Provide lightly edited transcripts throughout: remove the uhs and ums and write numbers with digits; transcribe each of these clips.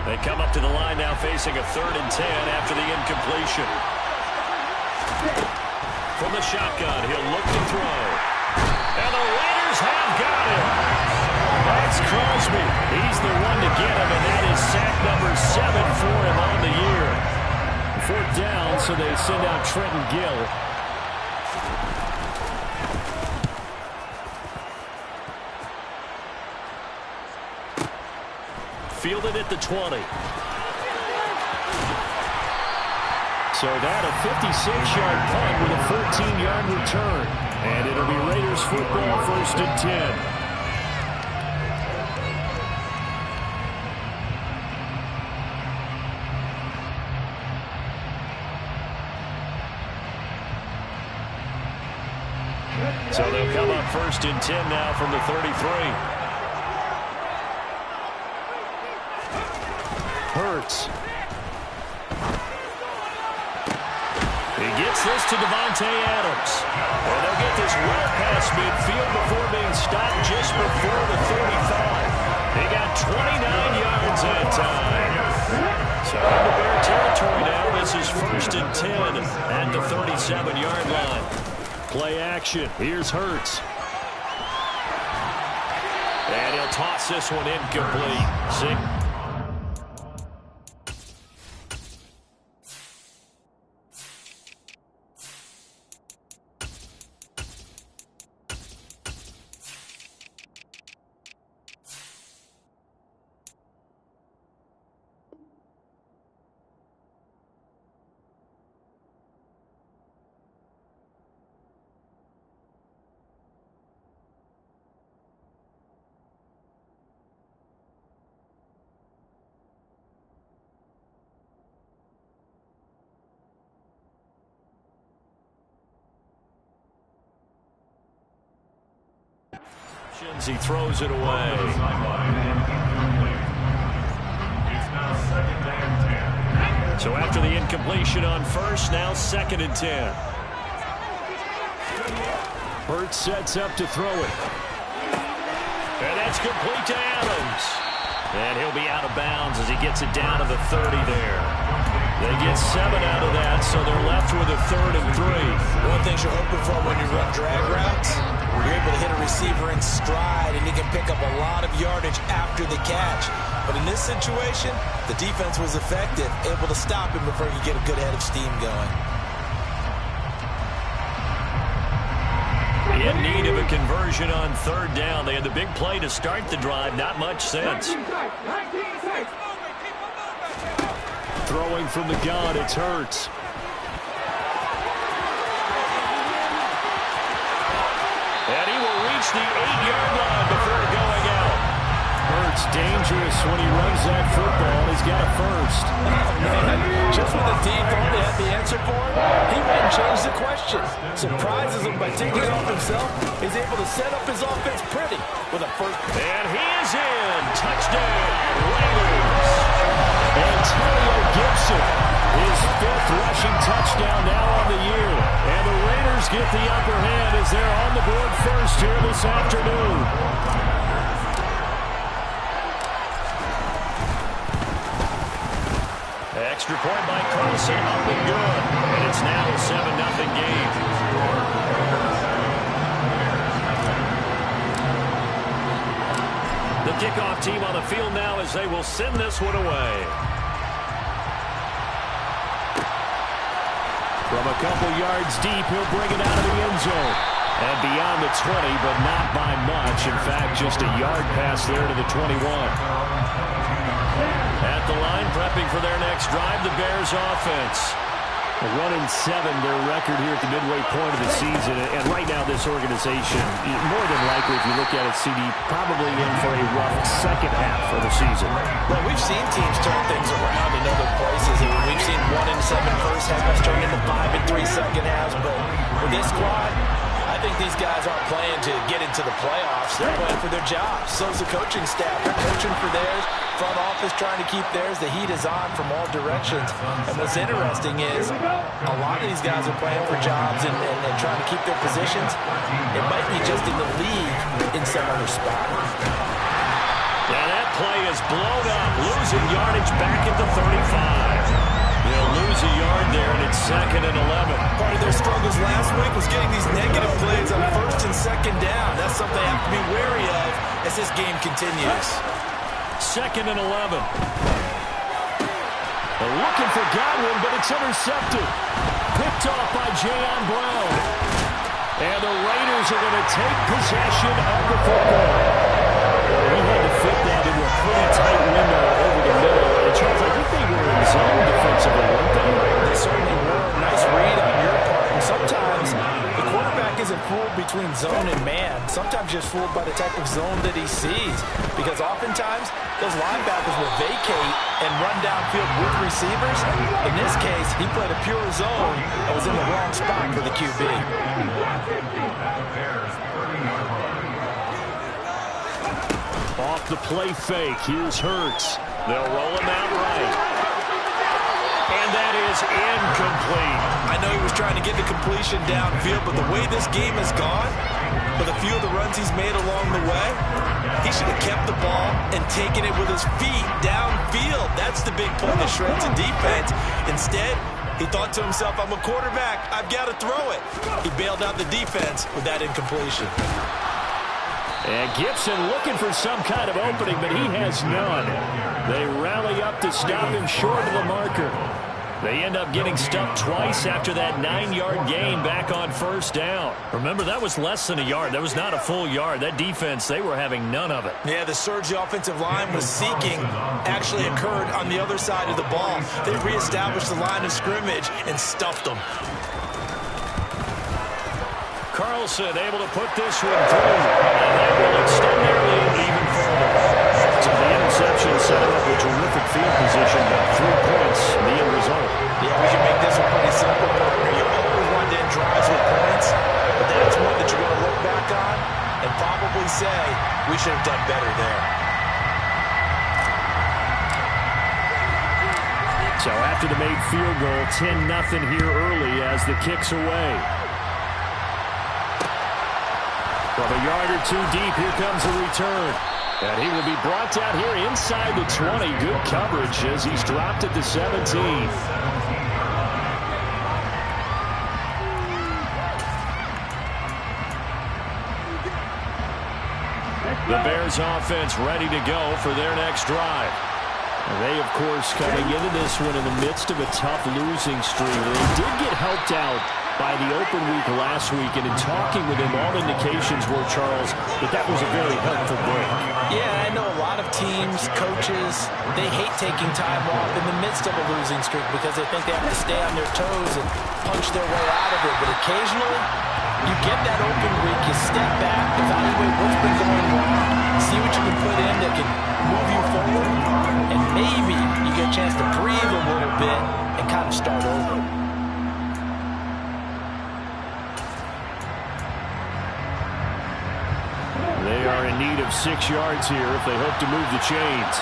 They come up to the line now facing a 3rd and 10 after the incompletion. From the shotgun, he'll look to throw. And the Raiders have got him. That's Crosby. He's the one to get him, and that is sack number 7 for him on the year. 4th down, so they send out Trenton Gill. Fielded at the 20. So that a 56-yard punt with a 14-yard return. And it'll be Raiders football, 1st and 10. So they'll come up 1st and 10 now from the 33. Hurts. He gets this to Davante Adams. And they'll get this well past midfield before being stopped just before the 35. They got 29 yards that time. So into Bear territory now. This is 1st and 10 at the 37-yard line. Play action. Here's Hurts. And he'll toss this one incomplete. He throws it away. So after the incompletion on 1st, now 2nd and 10. Hurts sets up to throw it. And that's complete to Adams. And he'll be out of bounds as he gets it down to the 30 there. They get 7 out of that, so they're left with a 3rd and 3. One thing you're hoping for when you run drag routes, you're able to hit a receiver in stride, and he can pick up a lot of yardage after the catch. But in this situation, the defense was effective, able to stop him before he could get a good head of steam going. In need of a conversion on 3rd down. They had the big play to start the drive. Not much sense. Throwing from the gun, it's Hurts. And he will reach the 8-yard line before going out. Hurts dangerous when he runs that football. He's got a 1st. Oh, man. Just when the team thought they had the answer for him, he went and changed the question. Surprises him by taking it off himself. He's able to set up his offense pretty with a 1st. And he is in. Touchdown, Raiders. Antonio Gibson, his 5th rushing touchdown now on the year. And the Raiders get the upper hand as they're on the board 1st here this afternoon. Extra point by Carlson, up and good. And it's now a 7-0 game. The kickoff team on the field now as they will send this one away. From a couple yards deep, he'll bring it out of the end zone. And beyond the 20, but not by much. In fact, just a yard pass there to the 21. At the line, prepping for their next drive, the Bears offense. 1-7, their record here at the midway point of the season. And right now, this organization, more than likely, if you look at it, CD, probably in for a rough second half of the season. Well, we've seen teams turn things around in other places. I mean, we've seen 1-7 first halves turn into 5-3 second halves. But with this squad, I think these guys aren't playing to get into the playoffs. They're playing for their jobs. So's the coaching staff. They're coaching for theirs. Front office trying to keep theirs. The heat is on from all directions. And what's interesting is a lot of these guys are playing for jobs and trying to keep their positions. It might be just in the league in some other spot. Yeah, that play is blown up. Losing some yardage back at the 35. They'll lose a yard there, and it's 2nd and 11. Part of their struggles last week was getting these negative plays on 1st and 2nd down. That's something they have to be wary of as this game continues. 2nd and 11. They're looking for Godwin, but it's intercepted. Picked off by Jayon Brown. And the Raiders are going to take possession of the football. He had to fit that into a pretty tight window over the middle. And Charles, I think they were in zone defensively, weren't they? They certainly were. Nice read on your part. And sometimes the quarterback isn't fooled between zone and man. Sometimes just fooled by the type of zone that he sees. Because oftentimes those linebackers will vacate and run downfield with receivers. In this case, he played a pure zone and was in the wrong spot for the QB. Off the play fake, here's Hurts. They'll roll him out right. And that is incomplete. I know he was trying to get the completion downfield, but the way this game has gone, with a few of the runs he's made along the way, he should have kept the ball and taken it with his feet downfield. That's the big play that shreds a defense. Instead, he thought to himself, I'm a quarterback, I've got to throw it. He bailed out the defense with that incompletion. And Gibson looking for some kind of opening, but he has none. They rally up to stop him short of the marker. They end up getting stuffed twice after that 9-yard gain back on 1st down. Remember, that was less than a yard. That was not a full yard. That defense, they were having none of it. Yeah, the surge the offensive line was seeking actually occurred on the other side of the ball. They reestablished the line of scrimmage and stuffed them. Carlson able to put this one through, and that will extend their lead even further. So the interception set up a terrific field position, but 3 points, the end result. Yeah, we can make this one pretty simple, partner. You always want to end drives with points, but that's one that you're going to look back on and probably say, we should have done better there. So after the made field goal, 10-0 here early as the kick's away. From a yard or two deep, here comes a return. And he will be brought down here inside the 20. Good coverage as he's dropped at the 17. The Bears offense ready to go for their next drive. And they, of course, coming into this one in the midst of a tough losing streak. They did get helped out by the open week last week, and in talking with him, all indications were, Charles, that was a very helpful break. Yeah, I know a lot of teams, coaches, they hate taking time off in the midst of a losing streak because they think they have to stay on their toes and punch their way out of it. But occasionally, you get that open week, you step back, evaluate what's been going wrong, see what you can put in that can move you forward, and maybe you get a chance to breathe a little bit and kind of start over. They are in need of 6 yards here if they hope to move the chains.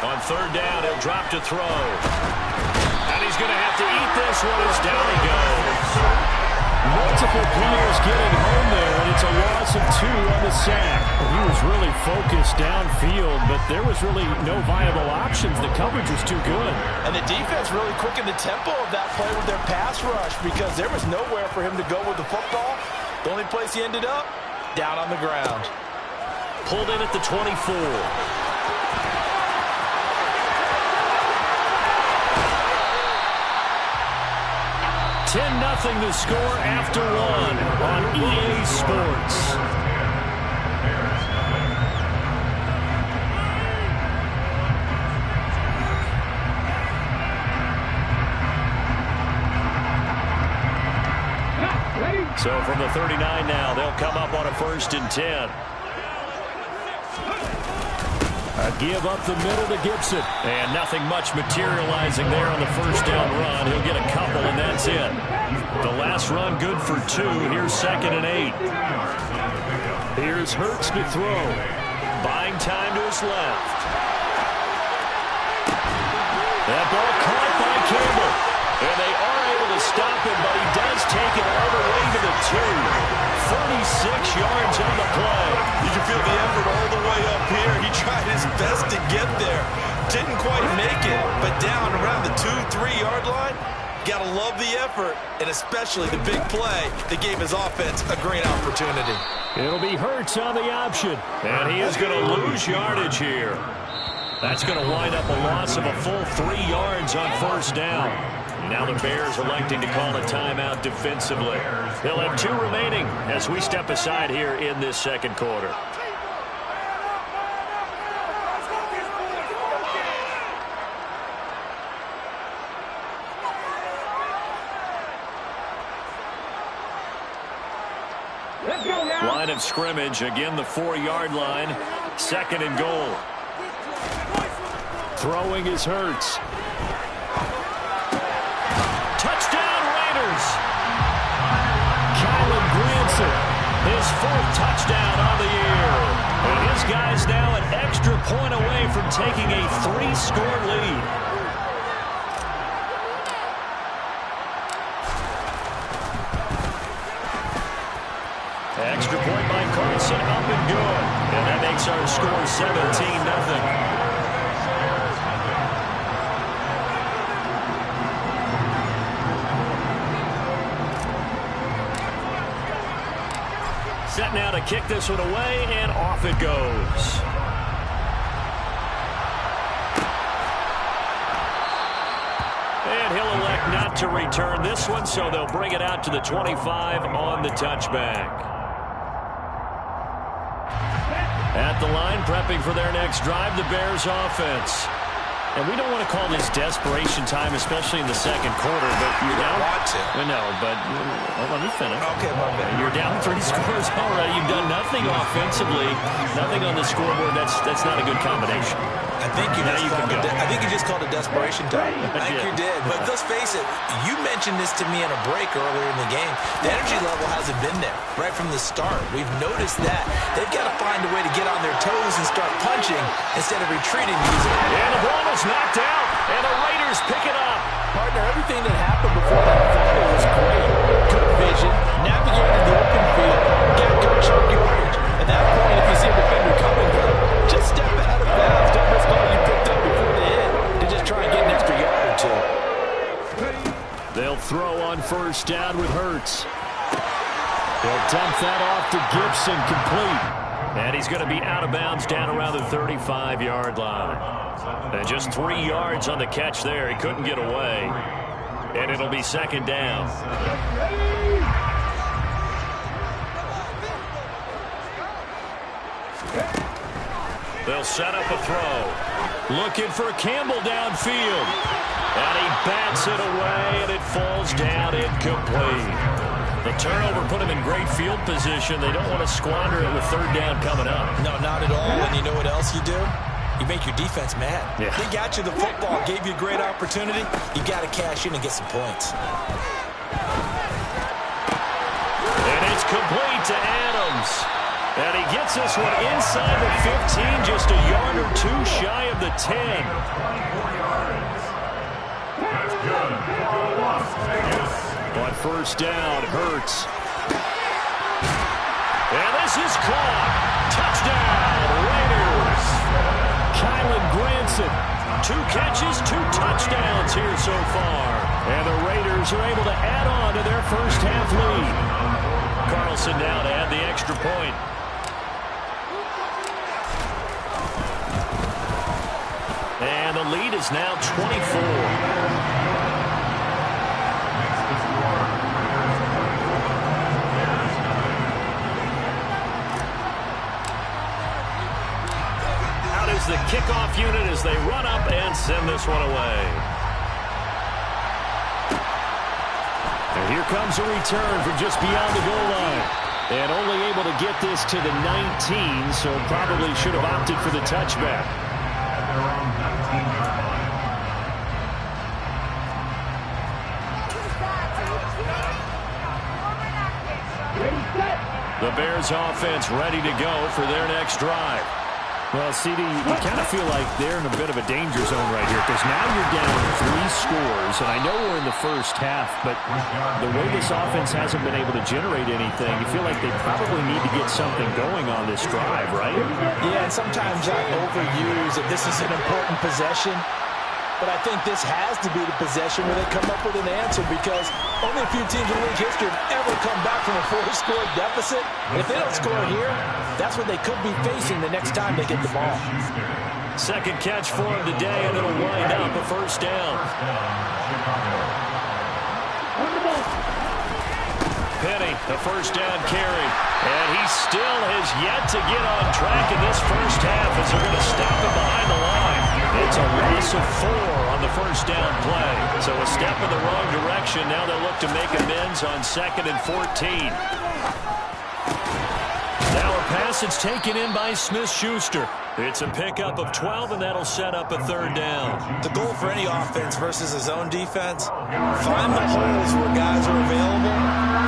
On 3rd down, he'll drop to throw. And he's going to have to eat this one as down he goes. Multiple players getting home there, and it's a loss of 2 on the sack. He was really focused downfield, but there was really no viable options. The coverage was too good. And the defense really quickened the tempo of that play with their pass rush because there was nowhere for him to go with the football. The only place he ended up, down on the ground. Pulled in at the 24. 10-0 the score after 1 on EA Sports. So from the 39 now, they'll come up on a 1st and 10. A give up the middle to Gibson. And nothing much materializing there on the 1st down run. He'll get a couple, and that's it. The last run good for 2. Here's 2nd and 8. Here's Hurts to throw. Buying time to his left. That ball caught by Campbell. And they are able to stop him, but he does take it all the way to the 2. 36 yards on the play. You can feel the effort all the way up here. his best to get there. Didn't quite make it, but down around the 2-3 yard line. Gotta love the effort, and especially the big play that gave his offense a great opportunity. It'll be Hurts on the option, and he is going to lose yardage here. That's going to wind up a loss of a full 3 yards on first down. Now the Bears electing to call a timeout defensively. They'll have 2 remaining as we step aside here in this second quarter. Line of scrimmage, again the 4-yard line. 2nd and goal. Throwing is Hurts. Touchdown Raiders! Kylen Granson, his 4th touchdown on the year. And his guys now an extra point away from taking a 3-score lead. Extra point by Carson, up and good. And that makes our score 17-0. Set now to kick this one away, and off it goes. And he'll elect not to return this one, so they'll bring it out to the 25 on the touchback. At the line, prepping for their next drive, the Bears offense. And we don't want to call this desperation time, especially in the second quarter, but you're down. Want to. No, but let me finish. Okay, my bad. You're down 3 scores already. You've done nothing offensively, nothing on the scoreboard. That's not a good combination. I think you just called it desperation time. I think you did. But let's face it, you mentioned this to me in a break earlier in the game. The energy level hasn't been there right from the start. We've noticed that. They've got to find a way to get on their toes and start punching instead of retreating. And the ball is knocked out, and the Raiders pick it up. Partner, everything that happened before that fumble was great. Good vision, navigated the open field, got good chunk yardage. At that point, if you see a defender coming, just step out of bounds. Don't risk all you picked up before they hit to just try and get an extra yard or 2. They'll throw on first down with Hurts. They'll dump that off to Gibson, complete. And he's going to be out of bounds down around the 35-yard line. And just 3 yards on the catch there. He couldn't get away. And it'll be 2nd down. They'll set up a throw. Looking for Campbell downfield. And he bats it away, and it falls down incomplete. The turnover put him in great field position. They don't want to squander it with 3rd down coming up. No, not at all. And you know what else you do? You make your defense mad. Yeah. They got you the football, gave you a great opportunity. You got to cash in and get some points. And it's complete to Adams. And he gets this one inside the 15, just a yard or 2 shy of the 10. On first down, Hurts. And this is caught. Touchdown, Raiders. Kylen Granson. 2 catches, 2 touchdowns here so far. And the Raiders are able to add on to their first half lead. Carlson now to add the extra point. And the lead is now 24. The kickoff unit as they run up and send this one away. And here comes a return from just beyond the goal line. And only able to get this to the 19, so probably should have opted for the touchback. The Bears offense ready to go for their next drive. Well, CD, you kind of feel like they're in a bit of a danger zone right here because now you're down 3 scores, and I know we're in the first half, but the way this offense hasn't been able to generate anything, you feel like they probably need to get something going on this drive, right? Yeah, and sometimes I overuse that this is an important possession, but I think this has to be the possession where they come up with an answer because only a few teams in league history have ever come back from a 4-score deficit. And if they don't score here, that's what they could be facing the next time they get the ball. Second catch for him today, and it'll wind up a first down. Penny, the first down carry. And he still has yet to get on track in this first half as they're going to stop him behind the line. It's a loss of 4 on the first down play. So a step in the wrong direction. Now they'll look to make amends on 2nd and 14. Now a pass that's taken in by Smith-Schuster. It's a pickup of 12, and that'll set up a 3rd down. The goal for any offense versus a zone defense, find the holes where guys are available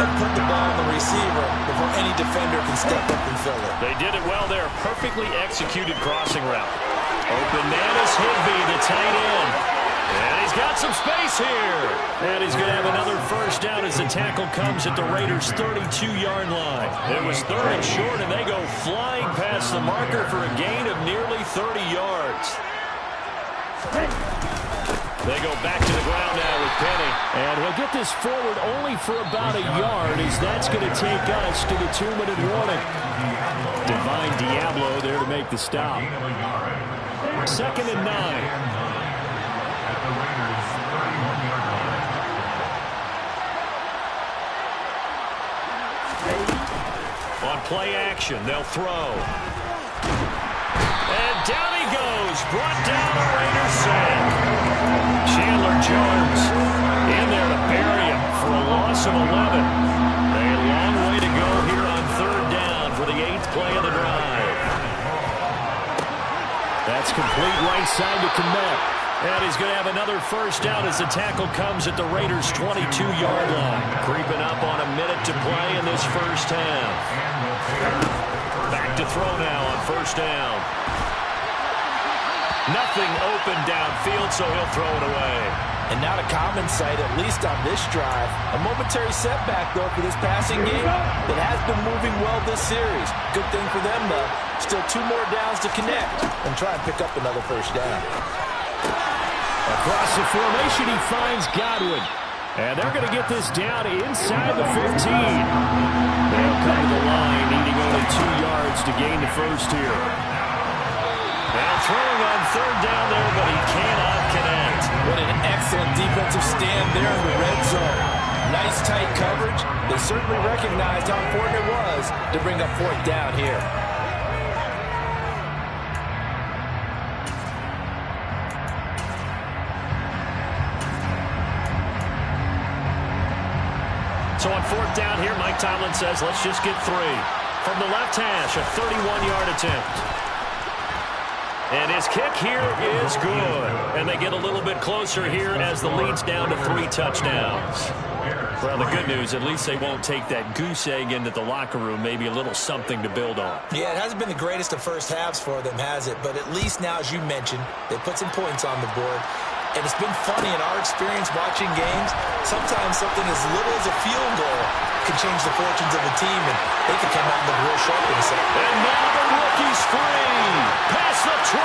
and put the ball on the receiver before any defender can step up and fill it. They did it well there. Perfectly executed crossing route. Open man is Higbee, the tight end. And he's got some space here. And he's going to have another first down as the tackle comes at the Raiders' 32-yard line. It was 3rd and short, and they go flying past the marker for a gain of nearly 30 yards. They go back to the ground now with Penny. And he'll get this forward only for about a yard as that's going to take us to the 2-minute warning. Divine Diablo there to make the stop. 2nd and 9. On play action, they'll throw. And down he goes. Brought down a Raiders sack. Chandler Jones in there to bury him for a loss of 11. A long way to go here on 3rd down for the 8th play of the drive. That's complete right side to Kmet. And he's going to have another first down as the tackle comes at the Raiders' 22-yard line. Creeping up on a minute to play in this first half. Back to throw now on first down. Nothing open downfield, so he'll throw it away. And not a common sight, at least on this drive. A momentary setback, though, for this passing game that has been moving well this series. Good thing for them, though. Still 2 more downs to connect and try and pick up another first down. Across the formation, he finds Godwin. And they're going to get this down inside the 15. They'll come to the line, needing only 2 yards to gain the first here. Now throwing on 3rd down there, but he cannot connect. What an excellent defensive stand there in the red zone. Nice tight coverage. They certainly recognized how important it was to bring up 4th down here. So on 4th down here, Mike Tomlin says, let's just get 3. From the left hash, a 31-yard attempt. And his kick here is good. And they get a little bit closer here as the lead's down to 3 touchdowns. Well, the good news, at least they won't take that goose egg into the locker room. Maybe a little something to build on. Yeah, it hasn't been the greatest of first halves for them, has it? But at least now, as you mentioned, they put some points on the board. And it's been funny in our experience watching games. Sometimes something as little as a field goal can change the fortunes of a team, and they can come out and look real sharp in a second. And now the rookie's free. Past the 20.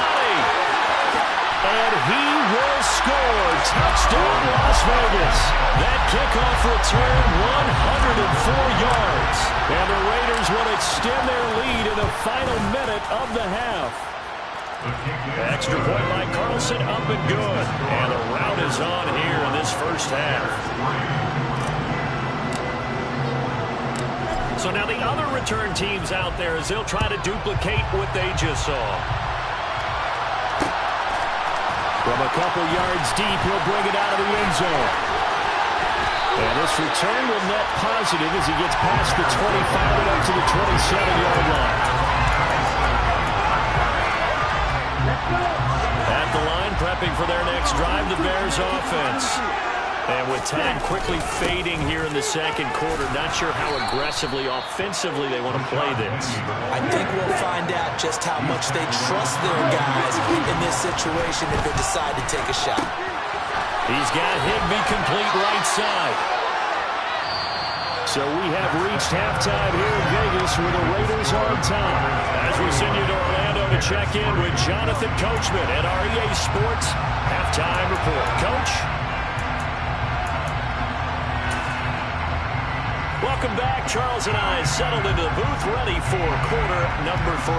And he will score. Touchdown, Las Vegas. That kickoff return, 104 yards. And the Raiders will extend their lead in the final minute of the half. Extra point by Carlson, up and good. And the route is on here in this first half. So now the other return teams out there as they'll try to duplicate what they just saw. From a couple yards deep, he'll bring it out of the end zone. And this return will net positive as he gets past the 25 and up to the 27-yard line. At the line, prepping for their next drive, the Bears offense. And with time quickly fading here in the second quarter, not sure how aggressively, offensively they want to play this. I think we'll find out just how much they trust their guys in this situation if they decide to take a shot. He's got Higbee complete right side. So we have reached halftime here in Vegas where the Raiders are on top. As we send you to Orlando to check in with Jonathan Coachman at our EA Sports Halftime Report. Coach? Welcome back. Charles and I settled into the booth ready for quarter number 3.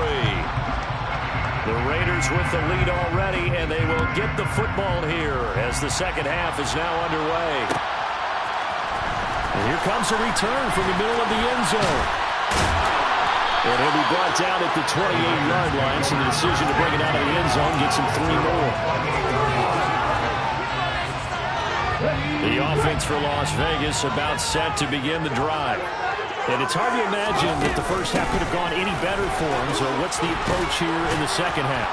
The Raiders with the lead already, and they will get the football here as the second half is now underway. And here comes a return from the middle of the end zone. And he'll be brought down at the 28-yard line, so the decision to bring it out of the end zone gets him 3 more. The offense for Las Vegas about set to begin the drive. And it's hard to imagine that the first half could have gone any better for them. So what's the approach here in the second half?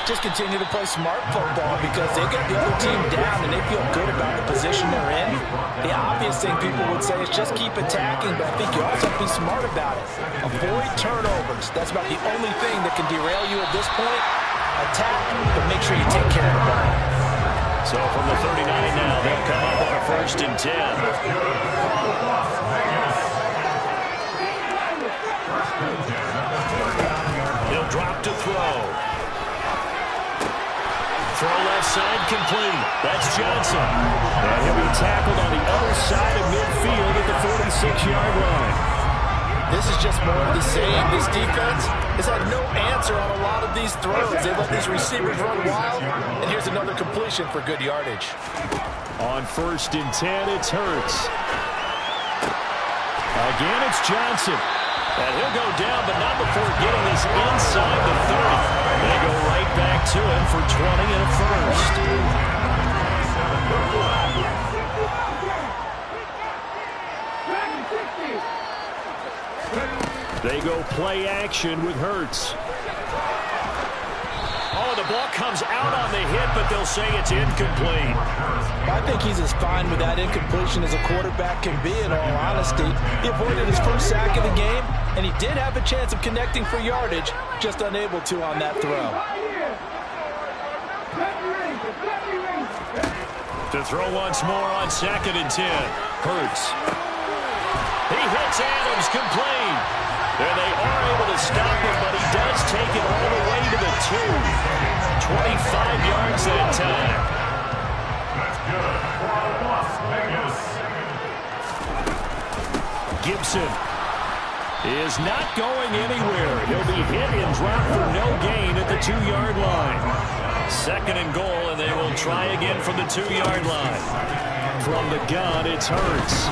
Just continue to play smart football because they got the other team down and they feel good about the position they're in. The obvious thing people would say is just keep attacking, but I think you also have to be smart about it. Avoid turnovers. That's about the only thing that can derail you at this point. Attack, but make sure you take care of the ball. So from the 39 now, they'll come up on a 1st and 10. He'll drop to throw. Throw left side complete. That's Johnson. And he'll be tackled on the other side of midfield at the 46-yard line. This is just more of the same. This defense has had no answer on a lot of these throws. They let these receivers run wild. And here's another completion for good yardage. On 1st and 10, it's Hurts. Again, it's Johnson. And he'll go down, but not before getting this inside the 30. They go right back to him for 20 and a first. They go play action with Hurts. Oh, the ball comes out on the hit, but they'll say it's incomplete. I think he's as fine with that incompletion as a quarterback can be, in all honesty. He avoided his first sack of the game, and he did have a chance of connecting for yardage, just unable to on that throw. To throw once more on 2nd and 10. Hurts. He hits Adams complete. And they are able to stop him, but he does take it all the way to the 2. 25 yards that time. Gibson is not going anywhere. He'll be hit and dropped for no gain at the 2-yard line. 2nd and goal, and they will try again from the 2-yard line. From the gun, it's Hurts.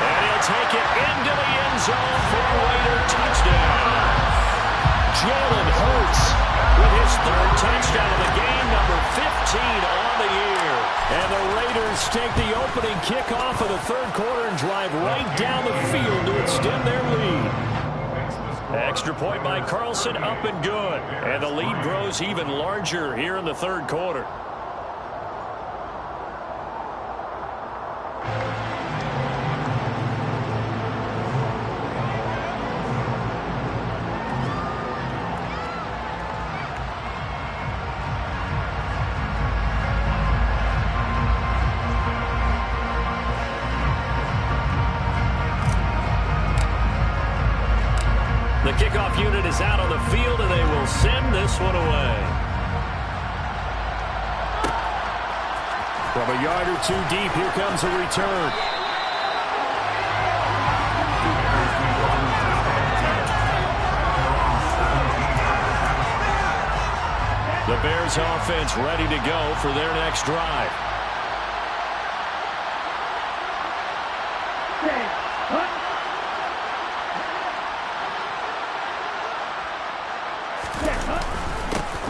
And he'll take it into the end zone for a Raider touchdown. Jalen Hurts with his 3rd touchdown of the game, number 15 on the year. And the Raiders take the opening kickoff of the 3rd quarter and drive right down the field to extend their lead. Extra point by Carlson, up and good. And the lead grows even larger here in the 3rd quarter. The kickoff unit is out on the field, and they will send this one away. From a yard or 2 deep, here comes a return. The Bears offense ready to go for their next drive.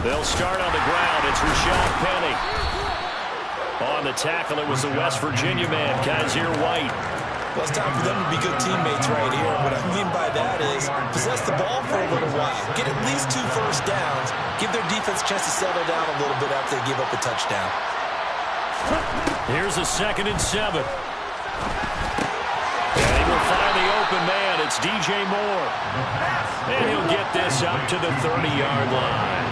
They'll start on the ground. It's Rashad Penny. On the tackle, it was the West Virginia man, Kaiser White. Well, it's time for them to be good teammates right here. What I mean by that is possess the ball for a little while. Get at least 2 first downs. Give their defense a chance to settle down a little bit after they give up a touchdown. Here's a 2nd and 7. And he will find the open man. It's DJ Moore. And he'll get this up to the 30-yard line.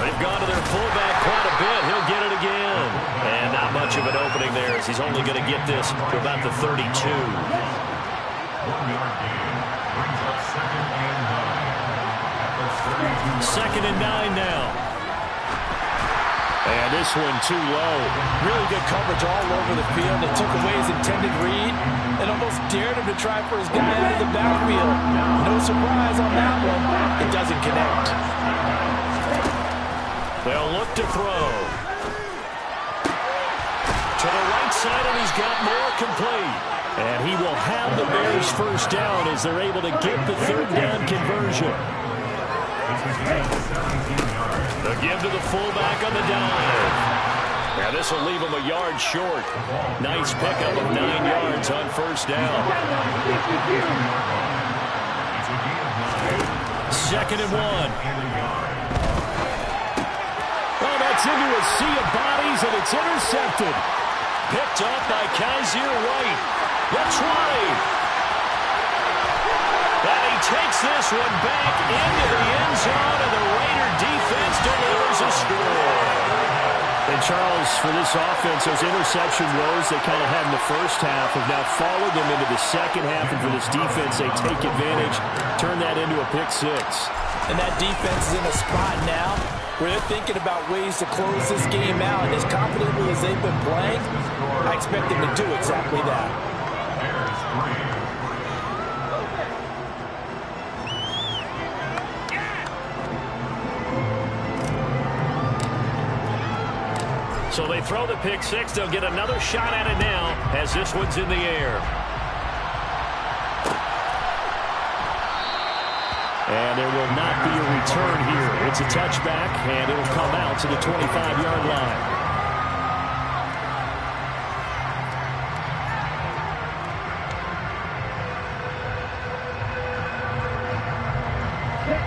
They've gone to their fullback quite a bit. He'll get it again. And not much of an opening there as he's only going to get this to about the 32. 2nd and 9 now. And this one too low. Really good coverage all over the field. They took away his intended read and almost dared him to try for his guy out of the backfield. No surprise on that one. It doesn't connect. They'll look to throw. To the right side, and he's got Moore complete. And he will have the Bears first down as they're able to get the 3rd down conversion. The give to the fullback on the dive. Now this will leave him a yard short. Nice pickup of 9 yards on first down. 2nd and 1. Oh, that's into a sea of bodies, and it's intercepted. Picked up by Kaiser White. That's right. And he takes this one back into the end zone, and the Raider defense delivers a score. And Charles, for this offense, those interception woes they kind of had in the first half have now followed them into the second half, and for this defense, they take advantage, turn that into a pick 6. And that defense is in a spot now where they're thinking about ways to close this game out, and as confidently as they've been playing, I expect them to do exactly that. So they throw the pick 6. They'll get another shot at it now as this one's in the air. And there will not be a return here. It's a touchback, and it'll come out to the 25-yard line.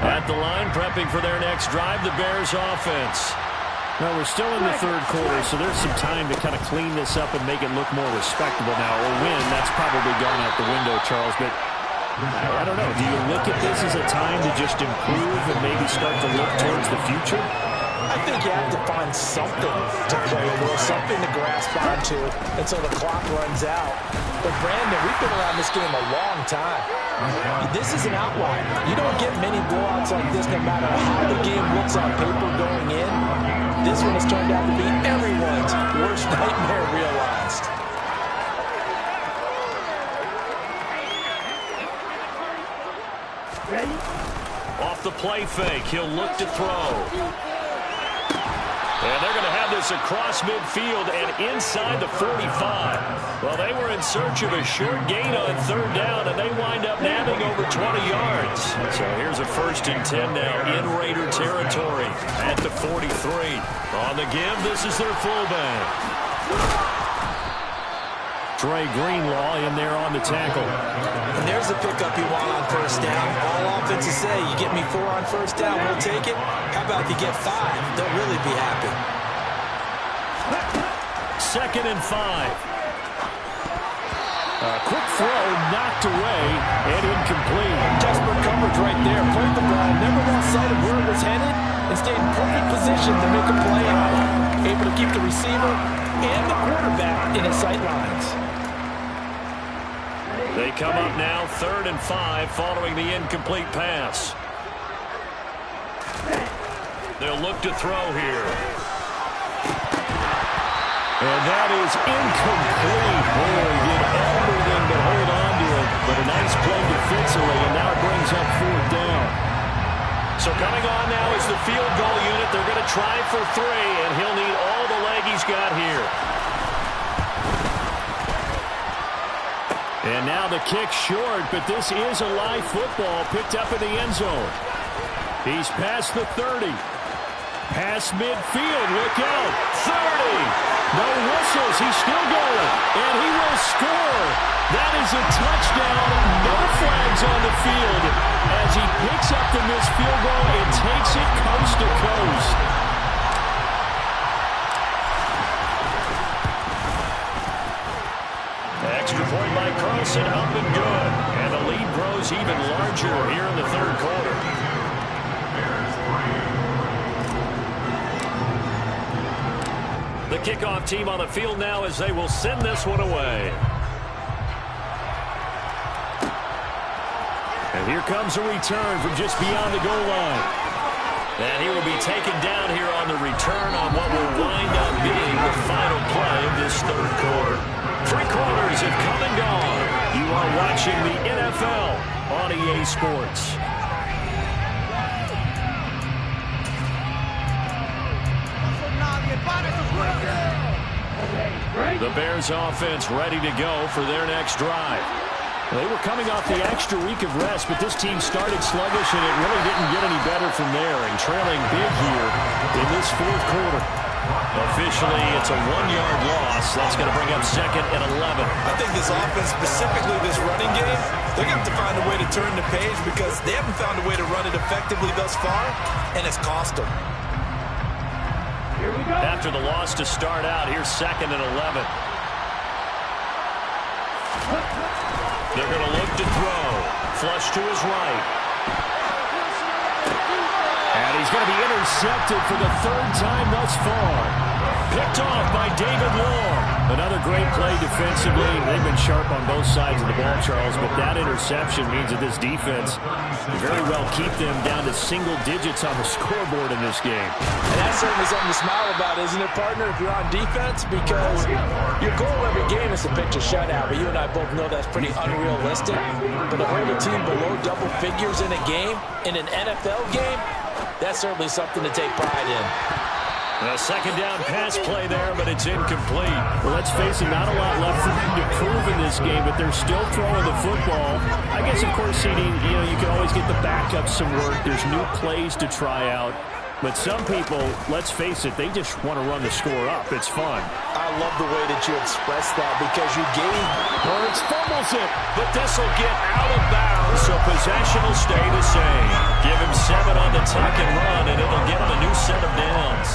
At the line, prepping for their next drive, the Bears offense. Well, we're still in the 3rd quarter, so there's some time to kind of clean this up and make it look more respectable now. A win, that's probably gone out the window, Charles, but I don't know. Do you look at this as a time to just improve and maybe start to look towards the future? I think you have to find something to play with, something to grasp onto until the clock runs out. But, Brandon, we've been around this game a long time. This is an outlier. You don't get many blowouts like this no matter how the game looks on paper going in. This one has turned out to be everyone's worst nightmare realized. Ready? Off the play fake, he'll look to throw. And they're going to have this across midfield and inside the 45. Well, they were in search of a short gain on 3rd down, and they wind up nabbing over 20 yards. So here's a 1st and 10 now in Raider territory at the 43. On the give, this is their fullback. Dre Greenlaw in there on the tackle. And there's the pickup you want on first down. All offenses say, you get me 4 on first down, we'll take it. How about if you get 5? They'll really be happy. 2nd and 5. A quick throw knocked away and incomplete. Desperate coverage right there. Played the ball, never lost sight of where it was headed, and stayed in perfect position to make a play on it. Able to keep the receiver and the quarterback in his sight lines. They come up now 3rd and 5 following the incomplete pass. They'll look to throw here. And that is incomplete. Boy, did everything but hold on to it. But a nice play defensively, and now it brings up 4th down. So coming on now is the field goal unit. They're going to try for 3, and he'll need all the leg he's got here. And now the kick short, but this is a live football picked up in the end zone. He's past the 30. Past midfield, look out, 30. No whistles, he's still going, and he will score. That is a touchdown. No flags on the field as he picks up the missed field goal and takes it coast to coast. Extra point by Carlson, up and good. And the lead grows even larger here in the third quarter. The kickoff team on the field now as they will send this one away. And here comes a return from just beyond the goal line. And he will be taken down here on the return on what will wind up being the final play of this third quarter. 3 quarters have come and gone. You are watching the NFL on EA Sports. The Bears offense ready to go for their next drive. They were coming off the extra week of rest, but this team started sluggish, and it really didn't get any better from there, and trailing big here in this fourth quarter. Officially, it's a 1-yard loss. That's going to bring up 2nd and 11. I think this offense, specifically this running game, they're going to have to find a way to turn the page because they haven't found a way to run it effectively thus far, and it's cost them. After the loss to start out, here's 2nd and 11. They're going to look to throw. Flush to his right. And he's going to be intercepted for the 3rd time thus far. Picked off by David Long. Another great play defensively. They've been sharp on both sides of the ball, Charles, but that interception means that this defense very well keep them down to single digits on the scoreboard in this game. And that's certainly something to smile about, isn't it, partner, if you're on defense? Because your goal every game is to pitch a shutout, but you and I both know that's pretty unrealistic. But to hold a team below double figures in a game, in an NFL game, that's certainly something to take pride in. A 2nd down pass play there, but it's incomplete. Well, let's face it, not a lot left for them to prove in this game, but they're still throwing the football. I guess, of course, CD, you can always get the backup some work. There's new plays to try out. But some people, let's face it, they just want to run the score up. It's fun. I love the way that you express that because you gave Hurts fumbles it, but this will get out of bounds, so possession will stay the same. Give him 7 on the tuck and run, and it'll get him a new set of downs.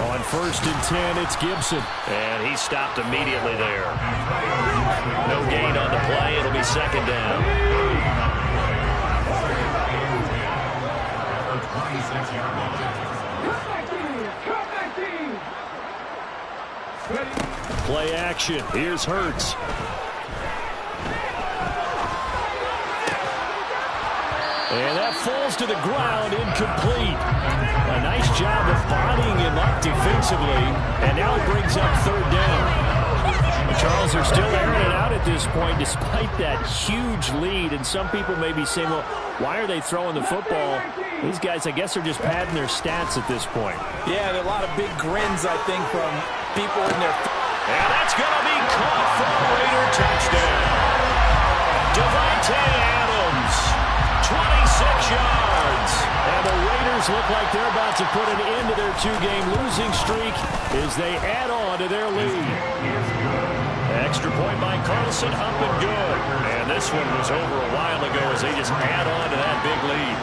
On 1st and 10, it's Gibson. And he stopped immediately there. No gain on the play. It'll be 2nd down. Play action. Here's Hurts. And that falls to the ground, incomplete. A nice job of bodying him up defensively, and now it brings up 3rd down. Charles, they're still airing it out at this point despite that huge lead, and some people may be saying, well, why are they throwing the football? These guys, I guess, are just padding their stats at this point. Yeah, there are a lot of big grins, I think, from people in their... And that's going to be caught for a Raider touchdown. Davante Adams, 26 yards. And the Raiders look like they're about to put an end to their 2-game losing streak as they add on to their lead. Extra point by Carlson, up and good. And this one was over a while ago as they just add on to that big lead.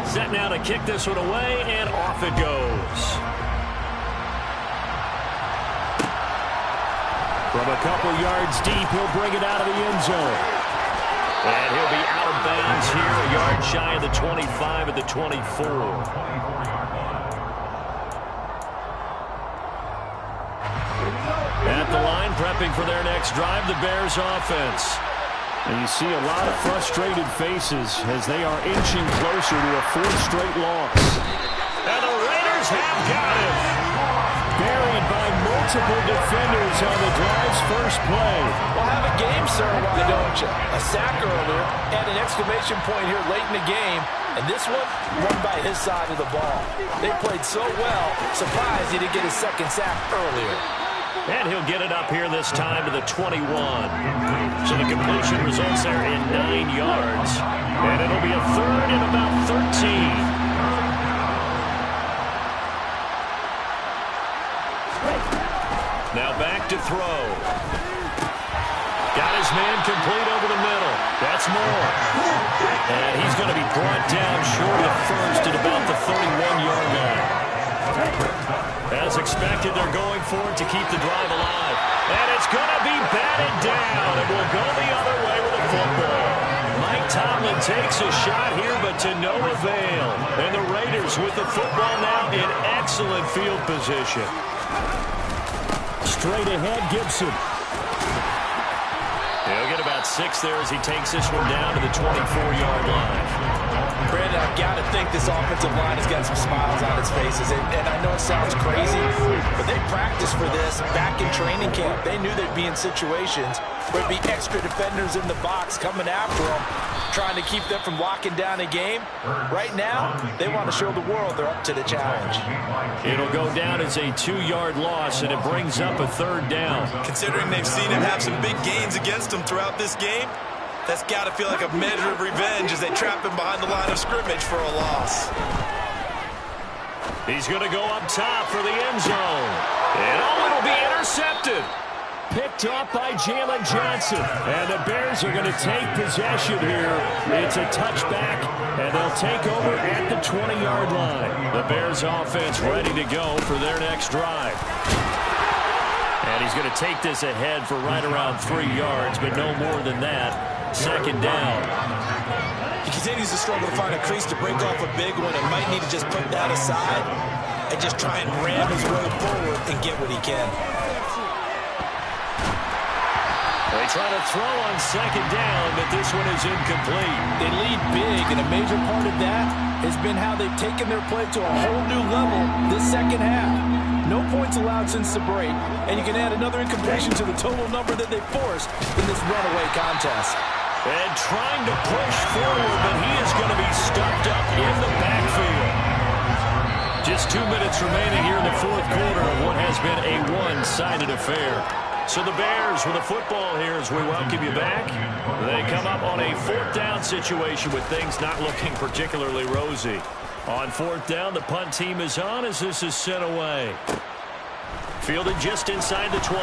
Set now to kick this one away, and off it goes. From a couple yards deep, he'll bring it out of the end zone. And he'll be out of bounds here, a yard shy of the 25 at the 24. At the line, prepping for their next drive, the Bears offense. And you see a lot of frustrated faces as they are inching closer to a 4th straight loss. And the Raiders have got him. Buried by multiple defenders on the drive's first play. Well, have a game, sir, why don't you? A sack earlier and an exclamation point here late in the game. And this one, won by his side of the ball. They played so well, surprised he didn't get his 2nd sack earlier. And he'll get it up here this time to the 21. So the completion results there in 9 yards. And it'll be a third and about 13. Now back to throw. Got his man complete over the middle. That's Moore. And he's going to be brought down short of first at about the 31-yard line. As expected, they're going for it to keep the drive alive. And it's going to be batted down. It will go the other way with the football. Mike Tomlin takes a shot here, but to no avail. And the Raiders with the football now in excellent field position. Straight ahead, Gibson. He'll get about 6 there as he takes this one down to the 24-yard line. Brandon, I've got to think this offensive line has got some smiles on its faces. And I know it sounds crazy, but they practiced for this back in training camp. They knew they'd be in situations where it'd be extra defenders in the box coming after them, trying to keep them from locking down a game. Right now, they want to show the world they're up to the challenge. It'll go down as a 2-yard loss, and it brings up a third down. Considering they've seen him have some big gains against them throughout this game, that's got to feel like a measure of revenge as they trap him behind the line of scrimmage for a loss. He's going to go up top for the end zone. And it'll be intercepted. Picked off by Jalen Johnson. And the Bears are going to take possession here. It's a touchback, and they'll take over at the 20-yard line. The Bears offense ready to go for their next drive. And he's going to take this ahead for right around 3 yards, but no more than that. Second down. He continues to struggle to find a crease to break off a big one and might need to just put that aside and just try and ram his way forward and get what he can. They try to throw on second down, but this one is incomplete. They lead big, and a major part of that has been how they've taken their play to a whole new level this second half. No points allowed since the break, and you can add another incompletion to the total number that they forced in this runaway contest. And trying to push forward, but he is going to be stuffed up in the backfield. Just 2 minutes remaining here in the fourth quarter of what has been a one-sided affair. So the Bears with the football here as we welcome you back. They come up on a fourth down situation with things not looking particularly rosy. On fourth down, the punt team is on as this is sent away. Fielded just inside the 20.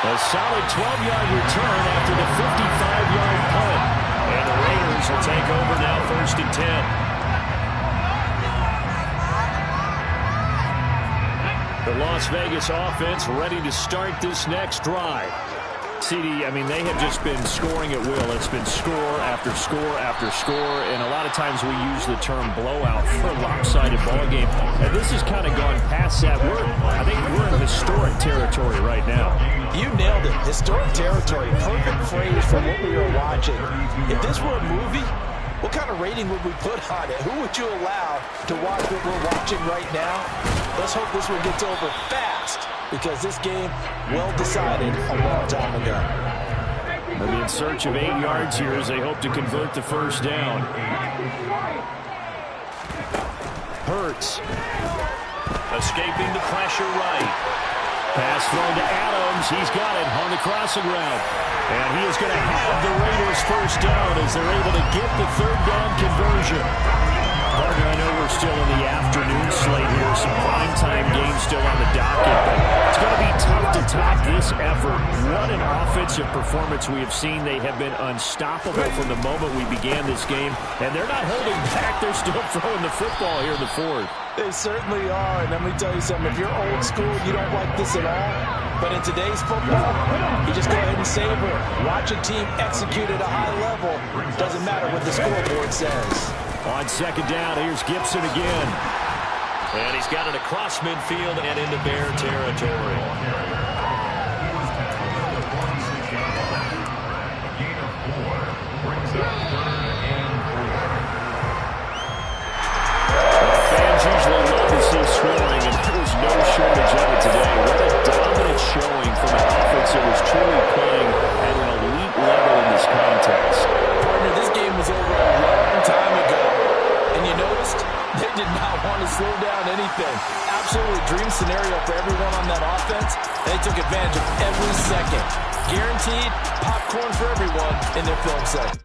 A solid 12-yard return after the 55-yard punt. And the Raiders will take over now, 1st and 10. The Las Vegas offense ready to start this next drive. CD, I mean, they have just been scoring at will. It's been score after score after score, and a lot of times we use the term blowout for a lopsided ball game. And this has kind of gone past that. I think we're in historic territory right now. You nailed it. Historic territory. Perfect phrase for what we were watching. If this were a movie, what kind of rating would we put on it? Who would you allow to watch what we're watching right now? Let's hope this one gets over fast, because this game, well decided a long time ago. They'll be in search of 8 yards here as they hope to convert the first down. Hurts. Escaping the pressure right. Pass thrown to Adams. He's got it on the crossing route. And he is going to have the Raiders first down as they're able to get the third down conversion. Partner, I know we're still in the afternoon slate here. Some primetime games still on the docket, but it's going to be tough to top this effort. What an offensive performance we have seen. They have been unstoppable from the moment we began this game, and they're not holding back. They're still throwing the football here in the fourth. They certainly are, and let me tell you something. If you're old school, you don't like this at all. But in today's football, you just go ahead and savor it. Watch a team execute at a high level. Doesn't matter what the scoreboard says. On second down, here's Gibson again. And he's got it across midfield and into Bear territory. Fans usually love to see scoring, and there was no shortage of it today. What a dominant showing from an offense that was truly playing at an elite level in this contest. Partner, this game was over a long time ago. And you noticed they did not absolutely dream scenario for everyone on that offense. They took advantage of every second. Guaranteed popcorn for everyone in their film set.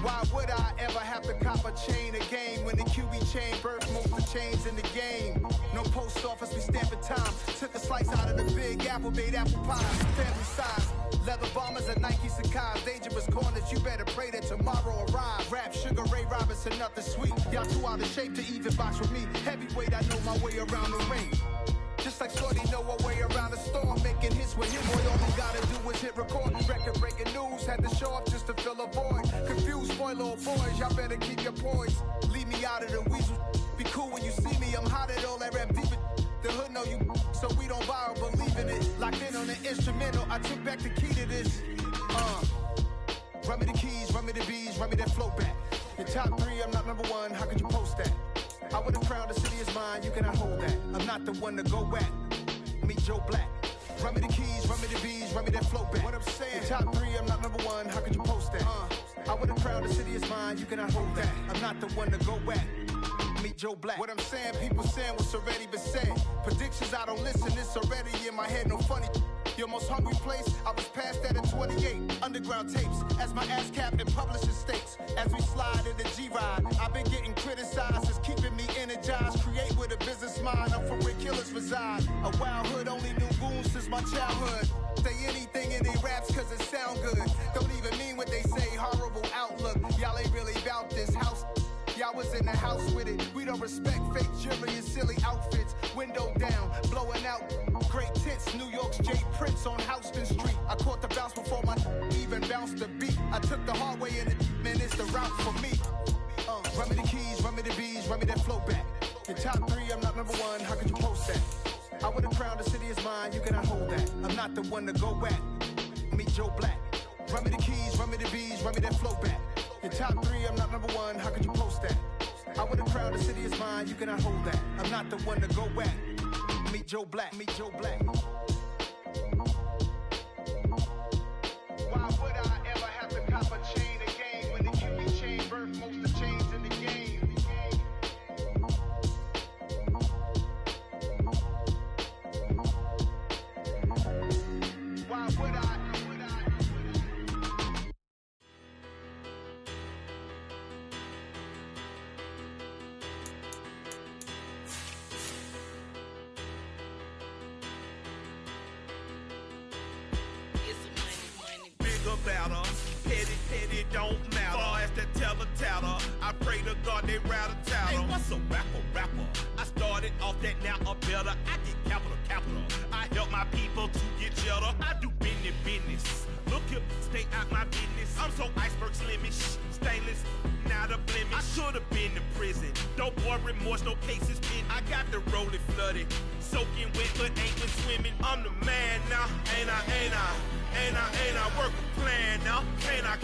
Why would I ever have to cop a chain a game when the QB chain birthed most of the chains in the game? No post office, we stamping time. Took a slice out of the big apple, made apple pie. Family size, leather bombers and Nike Sacai's. Dangerous corners, you better pray that tomorrow arrive. Rap, Sugar Ray Robinson, nothing sweet. Y'all too out of shape to even box with me. Heavyweight, I know my way around the ring. Just like Shorty know a way around the storm, making hits with him. Boy, all he gotta do is hit record. Record-breaking news, had to show up just to fill a void. Confused, boy, little boys, y'all better keep your poise. Leave me out of the weasel. Be cool when you see me, I'm hot at all that rap deep. The hood know you, so we don't borrow, believe in it. Locked in on the instrumental, I took back the key to this. Run me the keys, run me the bees, run me that flow back. Your top 3, I'm not number 1, how could you post that? I would've crowned the city is mine, you cannot hold that. I'm not the one to go at. Meet Joe Black. Run me the keys, run me the bees, run me that flow back. What I'm saying, your top 3, I'm not number 1, how could you post that? I would've crowned the city is mine, you cannot hold that. I'm not the one to go at. Meet Joe Black. What I'm saying, people saying what's already been said. Predictions, I don't listen, it's already in my head, no funny. Your most hungry place, I was past that in 28. Underground tapes, as my ass capped in publishing states. As we slide in the G-Ride, I've been getting criticized, it's keeping me energized. Create with a business mind, I'm from where killers reside. A wild hood, only knew goons since my childhood. Say anything in their raps cause it sound good. Don't even mean what they say, horrible outlook. Y'all ain't really about this house. Y'all was in the house with it. We don't respect fake jewelry and silly outfits. Window down, blowing out. Great tits, New York's J. Prince on Houston Street. I caught the bounce before my even bounced the beat. I took the hard way in it, man, it's the route for me. Run me the keys, run me the bees, run me that flow back. Your top 3, I'm not number 1, how could you post that? I would've crowned the city is mine, you cannot hold that. I'm not the one to go at. Meet Joe Black. Run me the keys, run me the bees, run me that flow back. Your top 3, I'm not number 1, how could you post that? I would've crowned the city is mine, you cannot hold that. I'm not the one to go at. Meet Joe Black, meet Joe Black. Why would I ever have to cop a chain a game when the QB chain birthed most of the chains in the game? Why would I? Petty don't matter. Far as that tattle, I pray to God they rattle tattle. Hey, what's a rapper? I started off that, now I'm better. I get capital. I help my people to get cheddar. I do business. Look here, stay out my business. I'm so iceberg slimish, stainless, not a blemish. I should've been in prison. No boy remorse, no cases pinned. I got the rolling flooded, soaking wet, but ain't been swimming. I'm the man now, ain't I work a plan now. Can't I?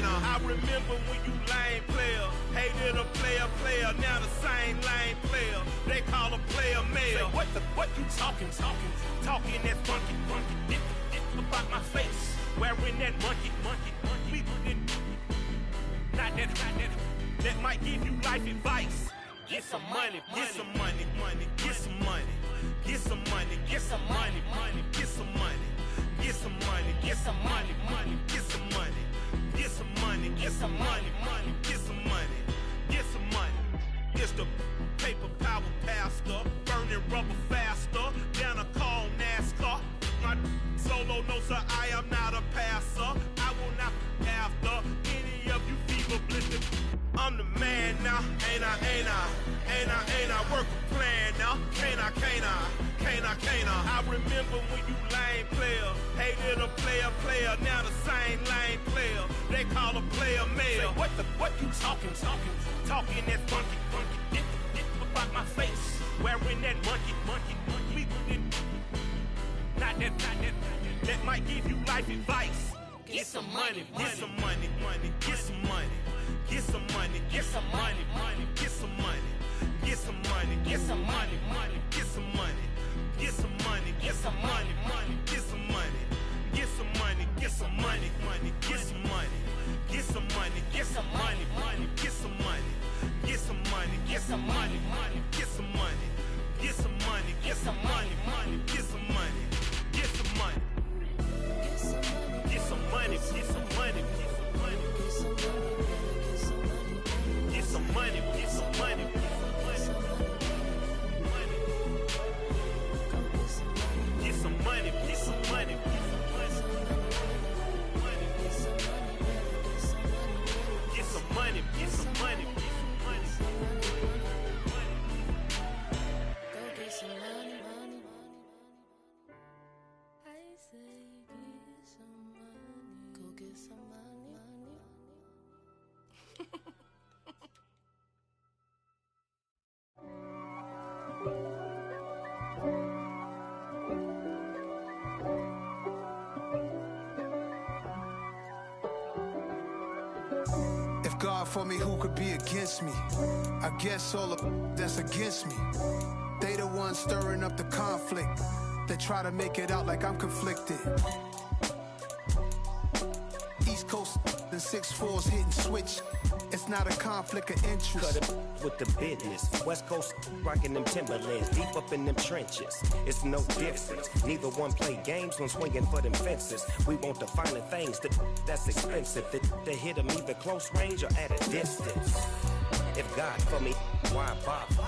I remember when you lame player, hated a player, now the same lame player. They call a player male. Say, what you talking that funky. Dip about my face, wearing that monkey. We didn't, not that might give you life advice. Get some money. It's the paper power pastor, burning rubber faster, down a call NASCAR. My solo, no sir, I am not a passer. I will not after any of you fever blistered. I'm the man now, ain't I work a plan now. Can't I? I remember when you lame player, hated a player, now the same lame player. They call a player male. Say, what you talking that funky. Dip about my face, wearing that monkey. We didn't, not that might give you life advice. Get some money. Get some money, get some money, money, get some money. Get some money, get some money, money, get some money. Get some money, get some money, money, get some money. Get some money, get some money, money, get some money. Get some money, get some money, money, get some money. Get some money. Get some money, get some money, get some money. Get some money, get some money, get some money. Get some money, get some money, get some money. Get some money, get some money, get some money. Go get some money, money. I say get some money. Go get some money, money. If God for me, who could be against me? I guess all of that's against me. They the ones stirring up the conflict. They try to make it out like I'm conflicted. East Coast and 6'4's hitting switch. It's not a conflict of interest. Cut it with the business. West Coast rocking them Timberlands, deep up in them trenches. It's no difference. Neither one play games when swinging for them fences. We want the finer things that's expensive. That hit them either close range or at a distance. If God for me, why bother?